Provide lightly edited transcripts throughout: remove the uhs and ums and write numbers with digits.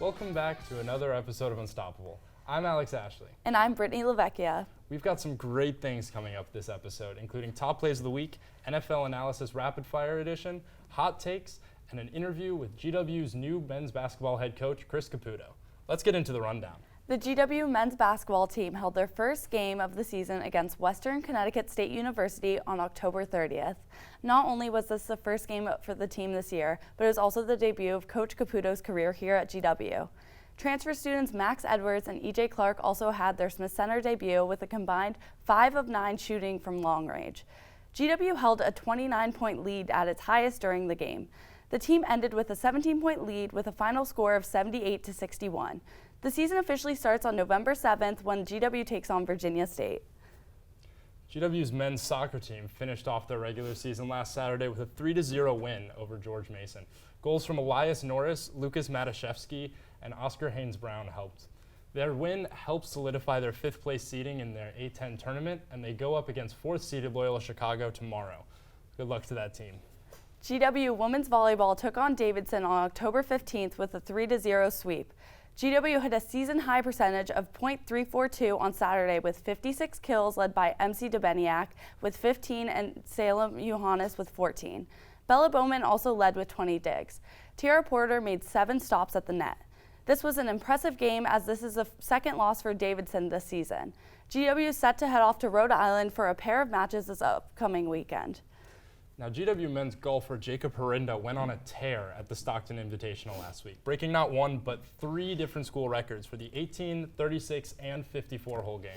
Welcome back to another episode of Unstoppable. I'm Alex Ashley. And I'm Brittany LaVecchia. We've got some great things coming up this episode, including Top Plays of the Week, NFL Analysis Rapid Fire Edition, Hot Takes, and an interview with GW's new men's basketball head coach, Chris Caputo. Let's get into the rundown. The GW men's basketball team held their first game of the season against Western Connecticut State University on October 30th. Not only was this the first game for the team this year, but it was also the debut of Coach Caputo's career here at GW. Transfer students Max Edwards and EJ Clark also had their Smith Center debut with a combined 5 of 9 shooting from long range. GW held a 29-point lead at its highest during the game. The team ended with a 17-point lead with a final score of 78-61. The season officially starts on November 7th when GW takes on Virginia State. GW's men's soccer team finished off their regular season last Saturday with a 3-0 win over George Mason. Goals from Elias Norris, Lucas Mataszewski, and Oscar Haynes-Brown helped. Their win helps solidify their 5th place seeding in their A10 tournament, and they go up against 4th seeded Loyola Chicago tomorrow. Good luck to that team. GW women's volleyball took on Davidson on October 15th with a 3-0 sweep. GW had a season-high percentage of .342 on Saturday with 56 kills led by MC Debeniak with 15 and Salem Johannes with 14. Bella Bowman also led with 20 digs. Tiara Porter made 7 stops at the net. This was an impressive game as this is the second loss for Davidson this season. GW is set to head off to Rhode Island for a pair of matches this upcoming weekend. Now, GW men's golfer Jacob Harinda went on a tear at the Stockton Invitational last week, breaking not one but 3 different school records for the 18, 36, and 54-hole game.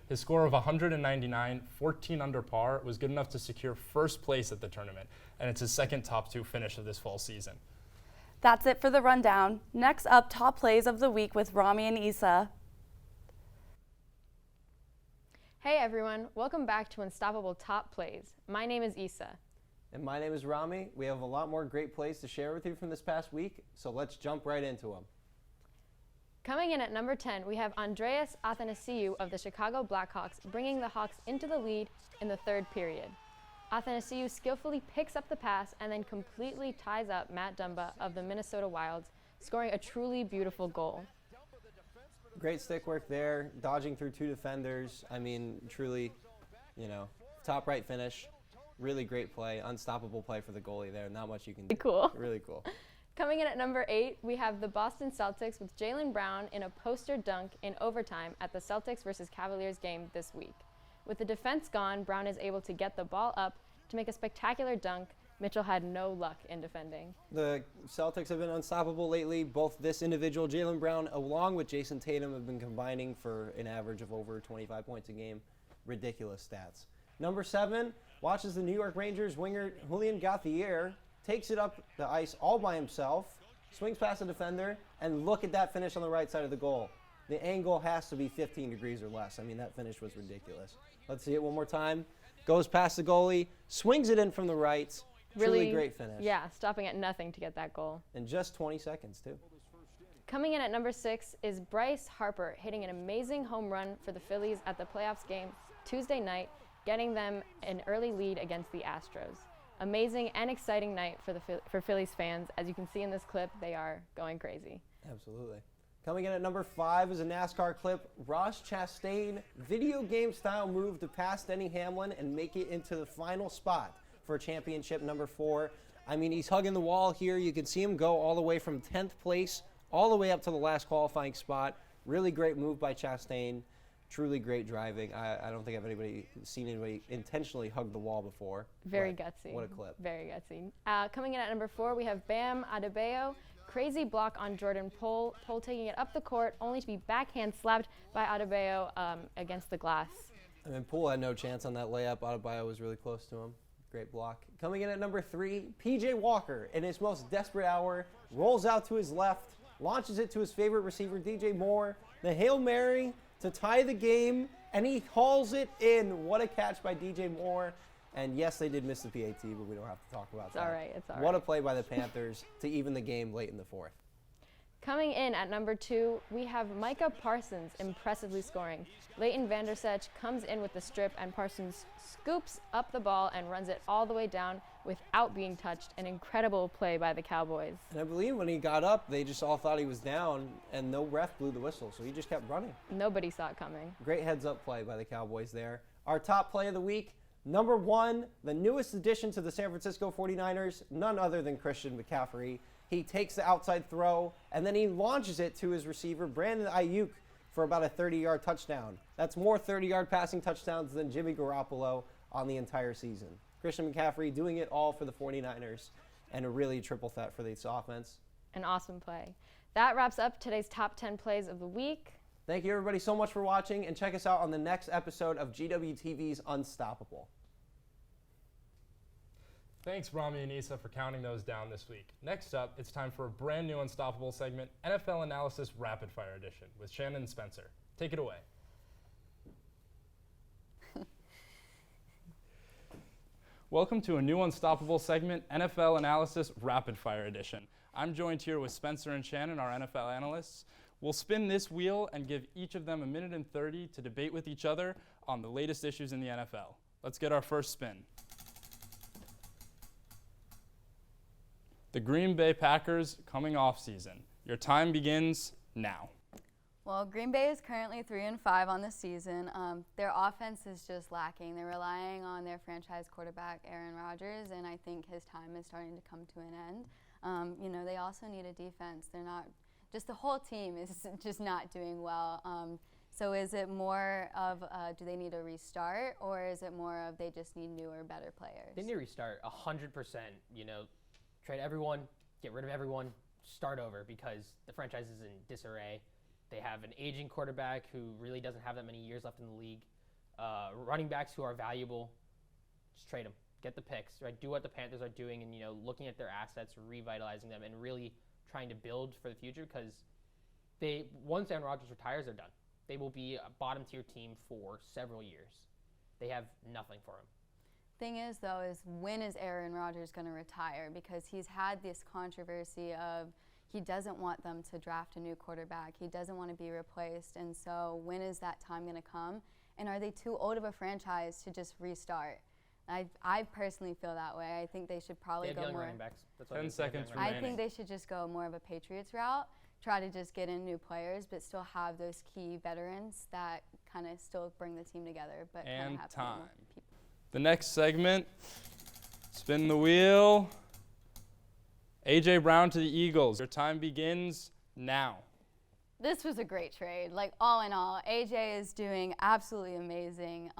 His score of 199, 14 under par, was good enough to secure first place at the tournament, and it's his second top 2 finish of this fall season. That's it for the rundown. Next up, top plays of the week with Rami and Isa. Hey everyone, welcome back to Unstoppable Top Plays. My name is Isa. And my name is Rami. We have a lot more great plays to share with you from this past week, so let's jump right into them. Coming in at number 10, we have Andreas Athanasiou of the Chicago Blackhawks bringing the Hawks into the lead in the 3rd period. Athanasiou skillfully picks up the pass and then completely ties up Matt Dumba of the Minnesota Wilds, scoring a truly beautiful goal. Great stick work there, dodging through 2 defenders. I mean, truly, top right finish. Really great play, unstoppable play for the goalie there. Not much you can do. Cool. Really cool. Coming in at number 8, we have the Boston Celtics with Jaylen Brown in a poster dunk in overtime at the Celtics versus Cavaliers game this week. With the defense gone, Brown is able to get the ball up to make a spectacular dunk. Mitchell had no luck in defending. The Celtics have been unstoppable lately. Both this individual, Jaylen Brown, along with Jason Tatum, have been combining for an average of over 25 points a game. Ridiculous stats. Number 7, watches the New York Rangers winger Julian Gauthier, takes it up the ice all by himself, swings past the defender, and look at that finish on the right side of the goal. The angle has to be 15 degrees or less. I mean, that finish was ridiculous. Let's see it one more time. Goes past the goalie, swings it in from the right. Really great finish. Yeah, stopping at nothing to get that goal. In just 20 seconds, too. Coming in at number 6 is Bryce Harper hitting an amazing home run for the Phillies at the playoffs game Tuesday night, getting them an early lead against the Astros. Amazing and exciting night for Phillies fans. As you can see in this clip, they are going crazy. Absolutely. Coming in at number 5 is a NASCAR clip. Ross Chastain, video game style move to pass Denny Hamlin and make it into the final spot for championship number 4. I mean, he's hugging the wall here. You can see him go all the way from 10th place all the way up to the last qualifying spot. Really great move by Chastain. Truly great driving. I don't think I've seen anybody intentionally hug the wall before. Very gutsy. What a clip. Very gutsy. Coming in at number 4, we have Bam Adebayo. Crazy block on Jordan Poole. Poole taking it up the court, only to be backhand slapped by Adebayo against the glass. I mean, Poole had no chance on that layup. Adebayo was really close to him. Great block. Coming in at number 3, P.J. Walker, in his most desperate hour, rolls out to his left, launches it to his favorite receiver, DJ Moore. The Hail Mary to tie the game, and he hauls it in. What a catch by DJ Moore. And yes, they did miss the PAT, but we don't have to talk about that. It's all right. It's all right. What a play by the Panthers to even the game late in the 4th. Coming in at number 2, we have Micah Parsons impressively scoring. Leighton Vandersech comes in with the strip, and Parsons scoops up the ball and runs it all the way down without being touched. An incredible play by the Cowboys. And I believe when he got up, they just all thought he was down, and no ref blew the whistle, so he just kept running. Nobody saw it coming. Great heads-up play by the Cowboys there. Our top play of the week, number 1, the newest addition to the San Francisco 49ers, none other than Christian McCaffrey. He takes the outside throw, and then he launches it to his receiver, Brandon Ayuk, for about a 30-yard touchdown. That's more 30-yard passing touchdowns than Jimmy Garoppolo on the entire season. Christian McCaffrey doing it all for the 49ers, and a really triple threat for this offense. An awesome play. That wraps up today's top 10 plays of the week. Thank you, everybody, so much for watching, and check us out on the next episode of GWTV's Unstoppable. Thanks, Rami and Isa, for counting those down this week. Next up, it's time for a brand new Unstoppable segment, NFL Analysis Rapid Fire Edition, with Shannen and Spencer. Take it away. Welcome to a new Unstoppable segment, NFL Analysis Rapid Fire Edition. I'm joined here with Spencer and Shannen, our NFL analysts. We'll spin this wheel and give each of them a minute and 30 to debate with each other on the latest issues in the NFL. Let's get our first spin. The Green Bay Packers coming off season. Your time begins now. Well, Green Bay is currently 3-5 on the season. Their offense is just lacking. They're relying on their franchise quarterback, Aaron Rodgers, and I think his time is starting to come to an end. They also need a defense. They're not, just the whole team is just not doing well. So is it more of do they need a restart, or is it more of they just need newer, better players? They need a restart, 100%. Trade everyone, get rid of everyone, start over, because the franchise is in disarray. They have an aging quarterback who really doesn't have that many years left in the league. Running backs who are valuable, just trade them. Get the picks, right? Do what the Panthers are doing, and looking at their assets, revitalizing them, and really trying to build for the future. Because once Aaron Rodgers retires, they're done. They will be a bottom-tier team for several years. They have nothing for him. Thing is, though, is when is Aaron Rodgers going to retire? Because he's had this controversy of he doesn't want them to draft a new quarterback. He doesn't want to be replaced. And so when is that time going to come? And are they too old of a franchise to just restart? I personally feel that way. I think they should probably go more. Running backs. That's 10 seconds I remaining. think they should just go more of a Patriots route, try to just get in new players, but still have those key veterans that kind of still bring the team together. But And have time. people. The next segment, spin the wheel. A.J. Brown to the Eagles. Your time begins now. This was a great trade. Like, all in all, AJ is doing absolutely amazing.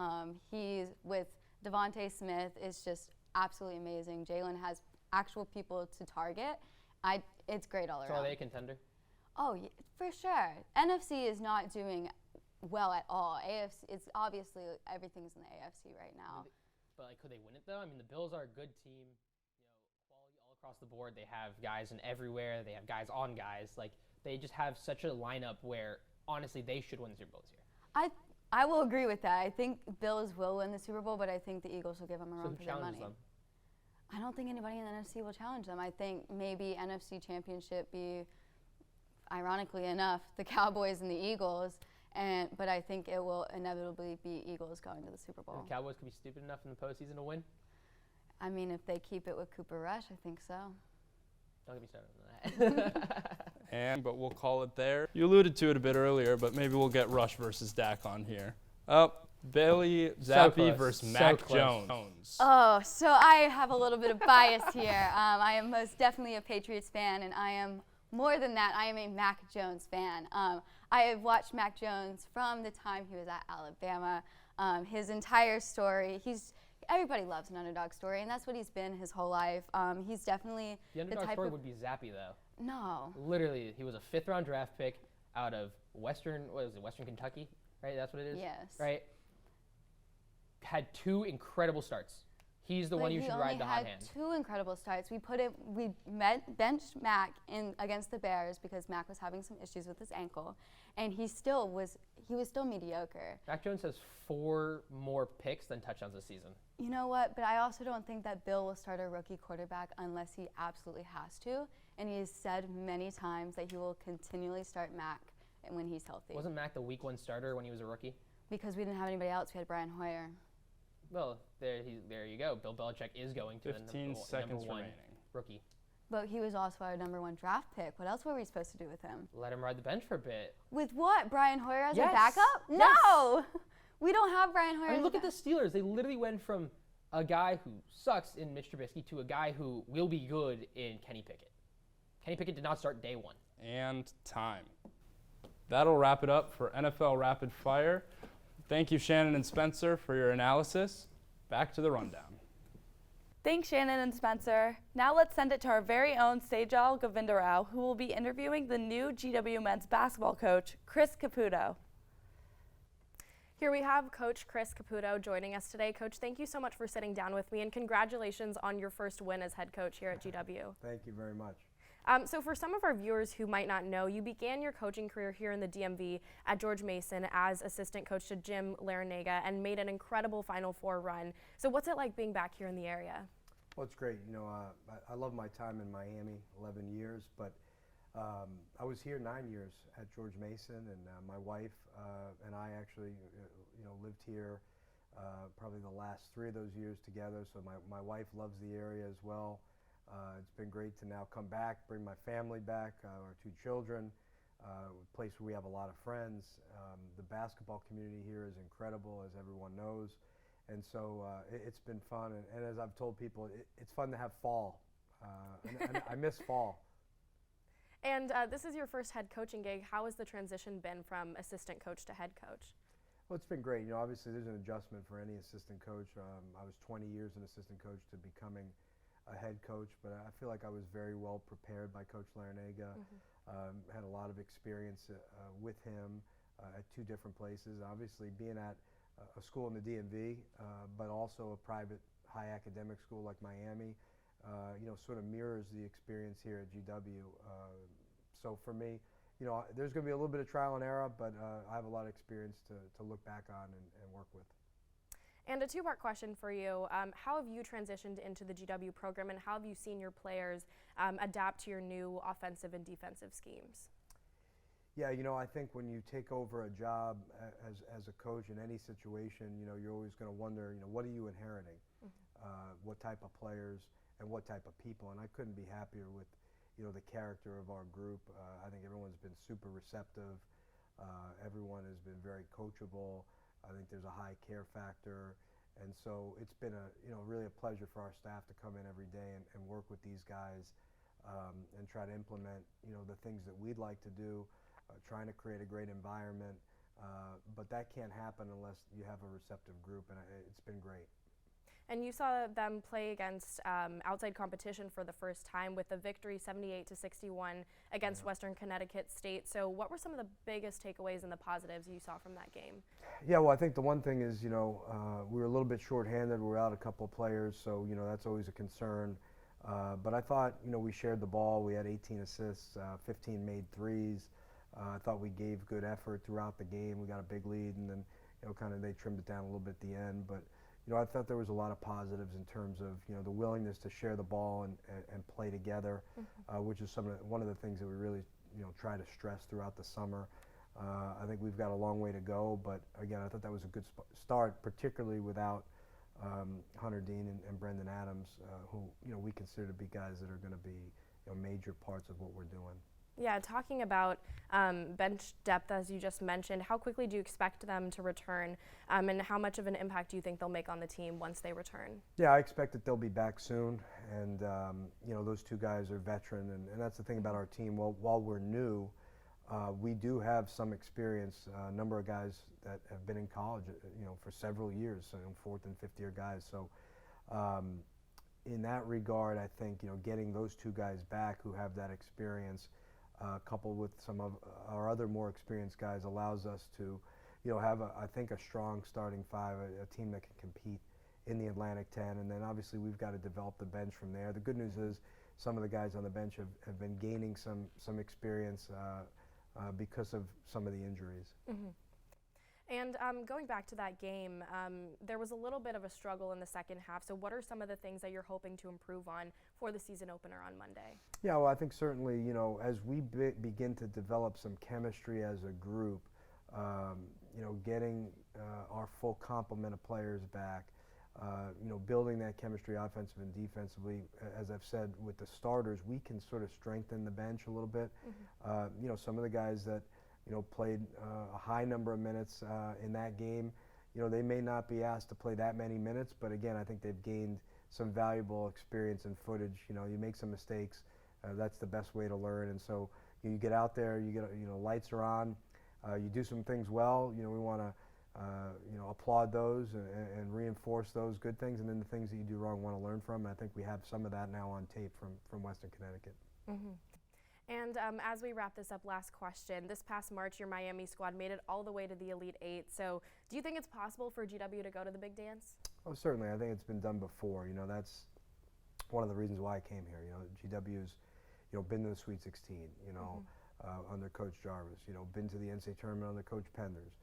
He's with Devontae Smith is just absolutely amazing. Jalen has actual people to target. It's great all around. So are they a contender? Oh, yeah, for sure. NFC is not doing well at all. AFC, it's obviously everything's in the AFC right now. But could they win it though? I mean, the Bills are a good team. Quality all across the board. They have guys in everywhere. They have guys on guys. They just have such a lineup where honestly they should win the Super Bowl this year. I will agree with that. I think Bills will win the Super Bowl, but I think the Eagles will give them a run for their money. Them? I don't think anybody in the NFC will challenge them. I think maybe NFC Championship be, ironically enough, the Cowboys and the Eagles. But I think it will inevitably be Eagles going to the Super Bowl. And the Cowboys could be stupid enough in the postseason to win? I mean, if they keep it with Cooper Rush, I think so. Don't get me started on that. But we'll call it there. You alluded to it a bit earlier, but maybe we'll get Rush versus Dak on here. Bailey Zappi versus Mac Jones. Oh, so I have a little bit of bias here. I am most definitely a Patriots fan, and I am more than that. I am a Mac Jones fan. I have watched Mac Jones from the time he was at Alabama. His entire story, everybody loves an underdog story, and that's what he's been his whole life. He's definitely the underdog story would be Zappi, though. No. Literally, he was a fifth-round draft pick out of Western Kentucky, right? That's what it is? Yes. Right? Had 2 incredible starts. He's the one you should ride the hot hand. He had 2 incredible starts. We benched Mac against the Bears because Mac was having some issues with his ankle, and he was still mediocre. Mac Jones has 4 more picks than touchdowns this season. You know what? But I also don't think that Bill will start a rookie quarterback unless he absolutely has to, and he has said many times that he will continually start Mac when he's healthy. Wasn't Mac the week 1 starter when he was a rookie? Because we didn't have anybody else. We had Brian Hoyer. Well, there you go. Bill Belichick is going to 15 the seconds number one remaining. rookie. But he was also our #1 draft pick. What else were we supposed to do with him? Let him ride the bench for a bit. With what? Brian Hoyer as Yes. a backup? Yes. No! We don't have Brian Hoyer. I mean, as look a at the Steelers. They literally went from a guy who sucks in Mitch Trubisky to a guy who will be good in Kenny Pickett. Kenny Pickett did not start day one. And time. That'll wrap it up for NFL Rapid Fire. Thank you, Shannen and Spencer, for your analysis. Back to the rundown. Thanks, Shannen and Spencer. Now let's send it to our very own Sejal Govindarao, who will be interviewing the new GW men's basketball coach, Chris Caputo. Here we have Coach Chris Caputo joining us today. Coach, thank you so much for sitting down with me, and congratulations on your first win as head coach here at GW. Thank you very much. So for some of our viewers who might not know, you began your coaching career here in the DMV at George Mason as assistant coach to Jim Larinaga and made an incredible Final Four run. So what's it like being back here in the area? Well, it's great. You know, I love my time in Miami, 11 years, but I was here 9 years at George Mason, and my wife and I actually, lived here probably the last 3 of those years together. So my wife loves the area as well. It's been great to now come back, bring my family back, our 2 children, a place where we have a lot of friends. The basketball community here is incredible, as everyone knows. And so it's been fun. And as I've told people, it's fun to have fall. And I miss fall. And this is your first head coaching gig. How has the transition been from assistant coach to head coach? Well, it's been great. You know, obviously there's an adjustment for any assistant coach. I was 20 years an assistant coach to becoming a head coach, but I feel like I was very well prepared by Coach Larinaga. Had a lot of experience with him at 2 different places. Obviously being at a school in the DMV, but also a private high academic school like Miami, sort of mirrors the experience here at GW. So for me, there's going to be a little bit of trial and error, but I have a lot of experience to look back on and work with. And a 2-part question for you. How have you transitioned into the GW program, and how have you seen your players adapt to your new offensive and defensive schemes? Yeah, I think when you take over a job as a coach in any situation, you're always going to wonder, what are you inheriting? What type of players and what type of people? And I couldn't be happier with, the character of our group. I think everyone's been super receptive. Everyone has been very coachable. I think there's a high care factor, and so it's been really a pleasure for our staff to come in every day and work with these guys and try to implement the things that we'd like to do, trying to create a great environment, but that can't happen unless you have a receptive group, and it's been great. And you saw them play against outside competition for the first time with a victory 78-61 against Western Connecticut State. So what were some of the biggest takeaways and the positives you saw from that game? Yeah, well, I think the one thing is, we were a little bit shorthanded. We were out a couple of players, so, that's always a concern. But I thought, we shared the ball. We had 18 assists, 15 made threes. I thought we gave good effort throughout the game. We got a big lead, and then, kind of they trimmed it down a little bit at the end. But I thought there was a lot of positives in terms of, the willingness to share the ball and play together, which is one of the things that we really, try to stress throughout the summer. I think we've got a long way to go, but again, I thought that was a good start, particularly without Hunter Dean and Brendan Adams, who, we consider to be guys that are going to be, major parts of what we're doing. Yeah, talking about bench depth, as you just mentioned, how quickly do you expect them to return, and how much of an impact do you think they'll make on the team once they return? Yeah, I expect that they'll be back soon, and those 2 guys are veteran, and that's the thing about our team. While we're new, we do have some experience. A number of guys that have been in college, for several years, so 4th and 5th year guys. So in that regard, I think getting those 2 guys back who have that experience, coupled with some of our other more experienced guys, allows us to, have I think a strong starting 5, a team that can compete in the Atlantic 10, and then obviously we've got to develop the bench from there. The good news is some of the guys on the bench have been gaining some experience because of some of the injuries. And going back to that game, there was a little bit of a struggle in the second half. So what are some of the things that you're hoping to improve on for the season opener on Monday? Yeah, well, I think certainly, as we begin to develop some chemistry as a group, getting our full complement of players back, building that chemistry offensive and defensively. As I've said, with the starters, we can sort of strengthen the bench a little bit. Some of the guys that, played a high number of minutes in that game, they may not be asked to play that many minutes, but again, I think they've gained some valuable experience and footage. You make some mistakes, that's the best way to learn. And so you get out there, you get, lights are on, you do some things well. We want to applaud those and reinforce those good things, and then the things that you do wrong, want to learn from. And I think we have some of that now on tape from Western Connecticut. And as we wrap this up, last question. This past March, your Miami squad made it all the way to the Elite Eight. So do you think it's possible for GW to go to the big dance? Oh, certainly. I think it's been done before. That's one of the reasons why I came here. GW's, been to the Sweet 16, under Coach Jarvis, been to the NCAA tournament under Coach Penders.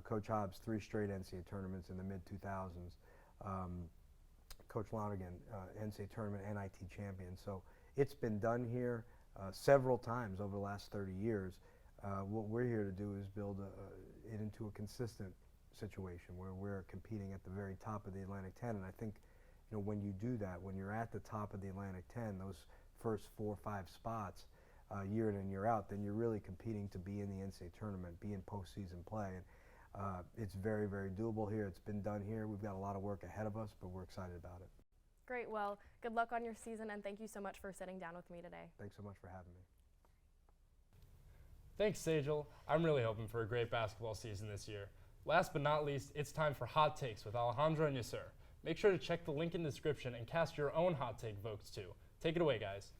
Coach Hobbs, 3 straight NCAA tournaments in the mid-2000s. Coach Lonergan, NCAA tournament NIT champion. So it's been done here several times over the last 30 years. What we're here to do is build it into a consistent situation where we're competing at the very top of the Atlantic 10. And I think, when you do that, when you're at the top of the Atlantic 10, those first 4 or 5 spots, year in and year out, then you're really competing to be in the NCAA tournament, be in postseason play. And it's very, very doable here. It's been done here. We've got a lot of work ahead of us, but we're excited about it. Great. Well, good luck on your season, and thank you so much for sitting down with me today. Thanks so much for having me. Thanks, Sejal. I'm really hoping for a great basketball season this year. Last but not least, it's time for Hot Takes with Alejandra and Yasser. Make sure to check the link in the description and cast your own hot take votes too. Take it away, guys.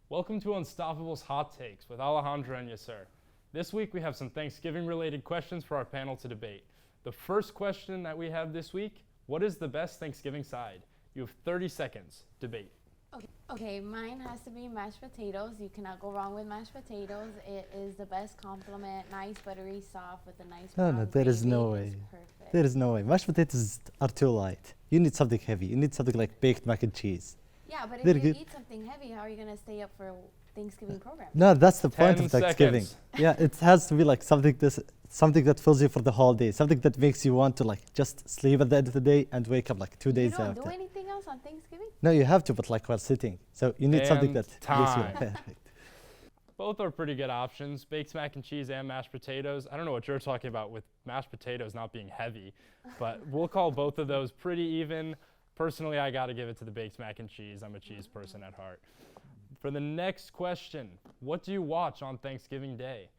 Welcome to Unstoppable's Hot Takes with Alejandra and Yasser. This week we have some Thanksgiving-related questions for our panel to debate. The first question that we have this week, what is the best Thanksgiving side? You have 30 seconds. Debate. Okay, mine has to be mashed potatoes. You cannot go wrong with mashed potatoes. It is the best compliment. Nice, buttery, soft with a nice brown No, there is no gravy. way. Perfect. There is no way. Mashed potatoes are too light. You need something heavy. You need something like baked mac and cheese. Yeah, but if They're you good. eat something heavy, how are you going to stay up for Thanksgiving program? No, that's the 10 point of Thanksgiving. seconds. Yeah, it has to be like something that fills you for the whole day. Something that makes you want to like just sleep at the end of the day and wake up like 2 You days don't after. do anything else on Thanksgiving? No, you have to, but like while sitting. So you need something And that gives time. you perfect. Both are pretty good options, baked mac and cheese and mashed potatoes. I don't know what you're talking about with mashed potatoes not being heavy, but we'll call both of those pretty even. Personally, I got to give it to the baked mac and cheese. I'm a cheese person at heart. For the next question, what do you watch on Thanksgiving Day?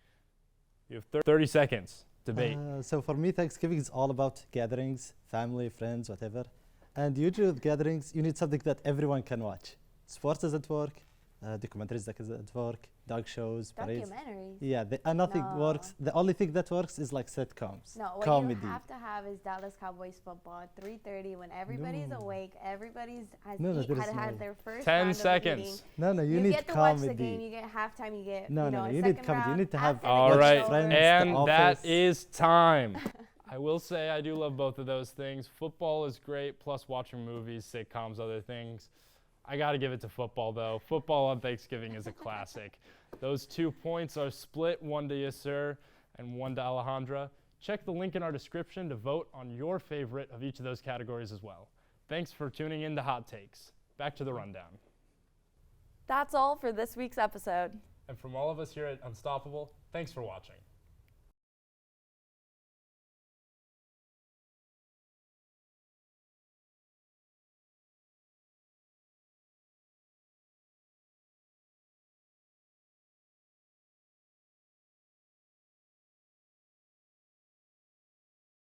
You have 30 seconds. Debate. So for me, Thanksgiving is all about gatherings, family, friends, whatever. And usually with gatherings, you need something that everyone can watch. Sports doesn't work, documentaries doesn't work, dog shows, parades. Documentaries? Yeah, nothing No. works. The only thing that works is like sitcoms, No, what comedy. you have to have is Dallas Cowboys football at 3:30 when everybody's No. awake, everybody's has No, eat, there is had no had way. their first 10 round of seconds. eating. No, you You need get to comedy. watch the game, you get halftime, you get No, you no, know, a you need second comedy. You round need to have after the All game's right, over. friends, The and that Office. is time. I will say I do love both of those things. Football is great, plus watching movies, sitcoms, other things. I got to give it to football, though. Football on Thanksgiving is a classic. Those 2 points are split, 1 to Yasser and 1 to Alejandra. Check the link in our description to vote on your favorite of each of those categories as well. Thanks for tuning in to Hot Takes. Back to the rundown. That's all for this week's episode. And from all of us here at Unstoppable, thanks for watching.